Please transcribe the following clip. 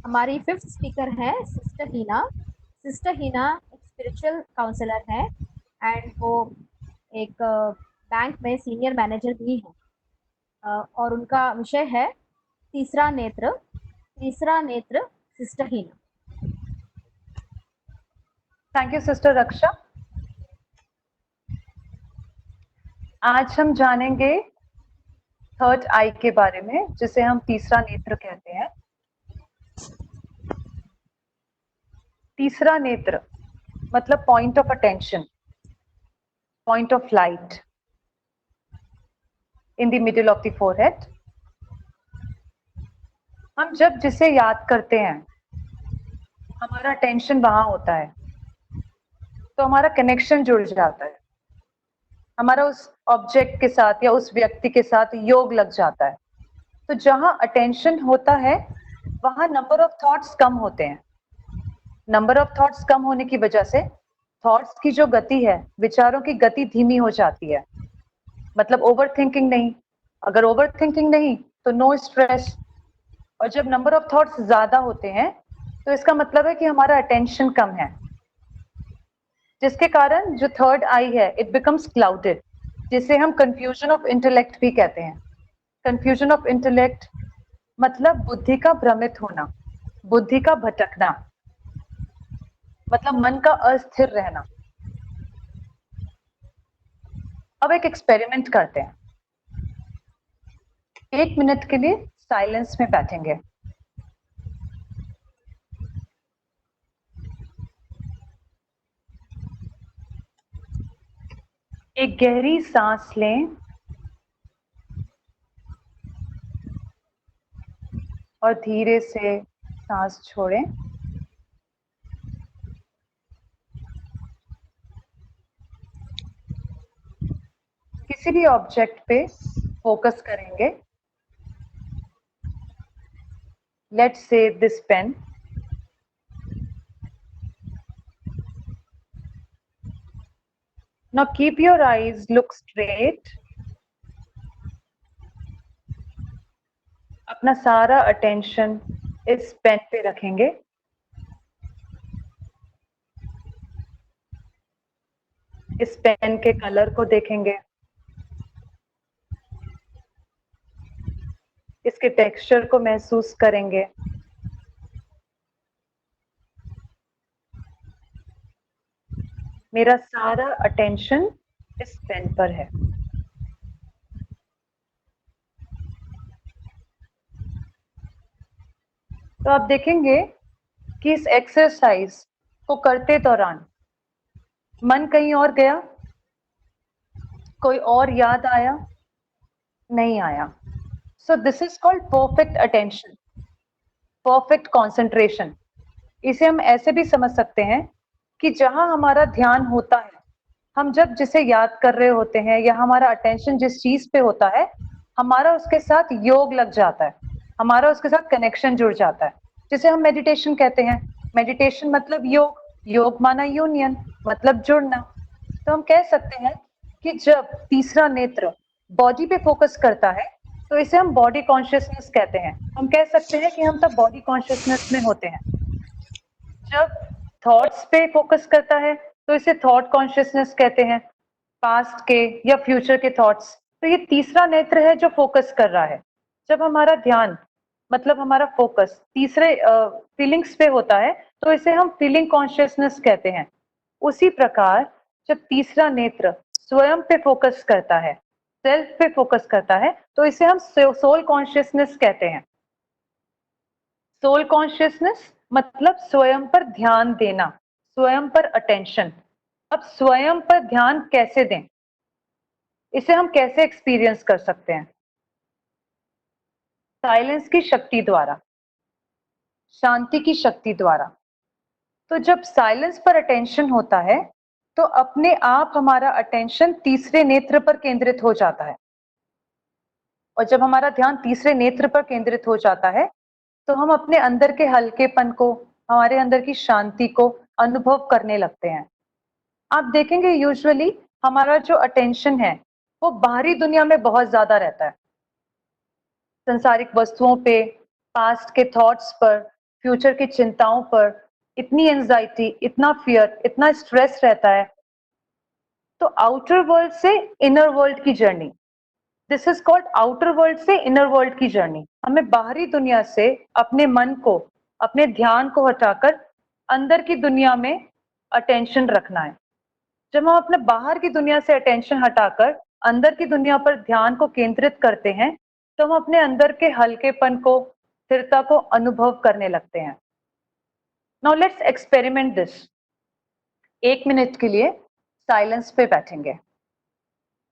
हमारी fifth speaker है sister हीना। Sister हीना एक स्पिरिचुअल काउंसलर है एंड वो एक बैंक में सीनियर मैनेजर भी है। और उनका विषय है तीसरा नेत्र। तीसरा नेत्र sister Heena. Thank you sister Raksha. आज हम जानेंगे थर्ड आई के बारे में, जिसे हम तीसरा नेत्र कहते हैं। तीसरा नेत्र मतलब point of attention, point of light in the middle of the forehead. हम जब जिसे याद करते हैं हमारा अटेंशन वहां होता है, तो हमारा कनेक्शन जुड़ जाता है, हमारा उस ऑब्जेक्ट के साथ या उस व्यक्ति के साथ योग लग जाता है। तो जहां अटेंशन होता है वहां नंबर ऑफ थॉट्स कम होते हैं। नंबर ऑफ थॉट्स कम होने की वजह से थॉट्स की जो गति है, विचारों की गति धीमी हो जाती है। मतलब ओवर थिंकिंग नहीं। अगर ओवर थिंकिंग नहीं तो नो स्ट्रेस। और जब नंबर ऑफ थॉट्स ज्यादा होते हैं तो इसका मतलब है कि हमारा अटेंशन कम है, जिसके कारण जो थर्ड आई है इट बिकम्स क्लाउडेड, जिसे हम कंफ्यूजन ऑफ इंटेलेक्ट भी कहते हैं। कंफ्यूजन ऑफ इंटेलेक्ट मतलब बुद्धि का भ्रमित होना, बुद्धि का भटकना, मतलब मन का अस्थिर रहना। अब एक एक्सपेरिमेंट करते हैं। 1 मिनट के लिए साइलेंस में बैठेंगे। एक गहरी सांस लें और धीरे से सांस छोड़ें। किसी भी ऑब्जेक्ट पे फोकस करेंगे। Let's say this pen. Now keep your eyes look straight. अपना सारा अटेंशन इस पेन पे रखेंगे। इस पेन के कलर को देखेंगे, इसके टेक्सचर को महसूस करेंगे। मेरा सारा अटेंशन इस पेन पर है। तो आप देखेंगे कि इस एक्सरसाइज को करते दौरान मन कहीं और गया, कोई और याद आया, नहीं आया। So this is called perfect attention, perfect concentration. इसे हम ऐसे भी समझ सकते हैं कि जहां हमारा ध्यान होता है, हम जब जिसे याद कर रहे होते हैं या हमारा अटेंशन जिस चीज पे होता है, हमारा उसके साथ योग लग जाता है, हमारा उसके साथ कनेक्शन जुड़ जाता है, जिसे हम मेडिटेशन कहते हैं। मेडिटेशन मतलब योग, योग माना यूनियन, मतलब जुड़ना। तो हम कह सकते हैं कि जब तीसरा नेत्र बॉडी पे फोकस करता है तो इसे हम बॉडी कॉन्शियसनेस कहते हैं। हम कह सकते हैं कि हम तब बॉडी कॉन्शियसनेस में होते हैं। जब थॉट्स पे फोकस करता है तो इसे थॉट कॉन्शियसनेस कहते हैं, पास्ट के या फ्यूचर के थॉट्स। तो ये तीसरा नेत्र है जो फोकस कर रहा है। जब हमारा ध्यान मतलब हमारा फोकस तीसरे फीलिंग्स पे होता है तो इसे हम फीलिंग कॉन्शियसनेस कहते हैं। उसी प्रकार जब तीसरा नेत्र स्वयं पे फोकस करता है, सेल्फ पे फोकस करता है, तो इसे हम सोल कॉन्शियसनेस कहते हैं। सोल कॉन्शियसनेस मतलब स्वयं पर ध्यान देना, स्वयं पर अटेंशन। अब स्वयं पर ध्यान कैसे दें, इसे हम कैसे एक्सपीरियंस कर सकते हैं? साइलेंस की शक्ति द्वारा, शांति की शक्ति द्वारा। तो जब साइलेंस पर अटेंशन होता है तो अपने आप हमारा अटेंशन तीसरे नेत्र पर केंद्रित हो जाता है। और जब हमारा ध्यान तीसरे नेत्र पर केंद्रित हो जाता है तो हम अपने अंदर के हल्केपन को, हमारे अंदर की शांति को अनुभव करने लगते हैं। आप देखेंगे यूजुअली हमारा जो अटेंशन है वो बाहरी दुनिया में बहुत ज्यादा रहता है, संसारिक वस्तुओं पे, पास्ट के थॉट्स पर, फ्यूचर की चिंताओं पर इतनी एंजाइटी, इतना फियर, इतना स्ट्रेस रहता है, तो आउटर वर्ल्ड से इनर वर्ल्ड की journey, this is called outer world से इनर वर्ल्ड की जर्नी। हमें बाहरी दुनिया से अपने मन को, अपने ध्यान को हटाकर अंदर की दुनिया में अटेंशन रखना है। जब हम अपने बाहर की दुनिया से अटेंशन हटाकर अंदर की दुनिया पर ध्यान को केंद्रित करते हैं, तो हम अपने अंदर के हल्केपन को, स्थिरता को अनुभव करने लगते हैं। Now let's experiment this. 1 minute के लिए साइलेंस पे बैठेंगे।